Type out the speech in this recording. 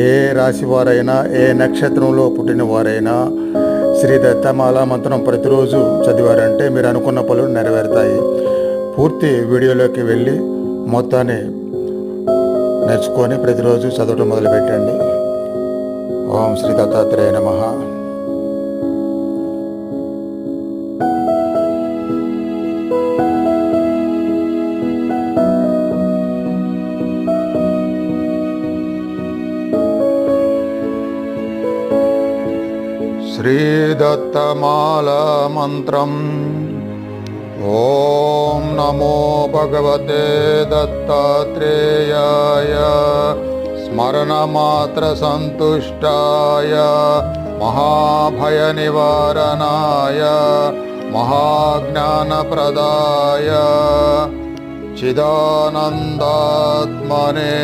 ఏ రాశి వారైనా, ఏ నక్షత్రంలో పుట్టిన వారైనా శ్రీ దత్తమాల మంత్రం ప్రతిరోజు చదివారంటే మీరు అనుకున్న పనులు నెరవేరుతాయి. పూర్తి వీడియోలోకి వెళ్ళి మొత్తాన్ని నేర్చుకొని ప్రతిరోజు చదవటం మొదలుపెట్టండి. ఓం శ్రీ దత్తాత్రేయ నమః. శ్రీదత్తమాల మంత్రం. ఓం నమో భగవతే దత్తాత్రేయాయ స్మరణమాత్ర సంతుష్టాయ మహాభయ నివారణాయ మహాజ్ఞానప్రదాయ చిదానందాత్మనే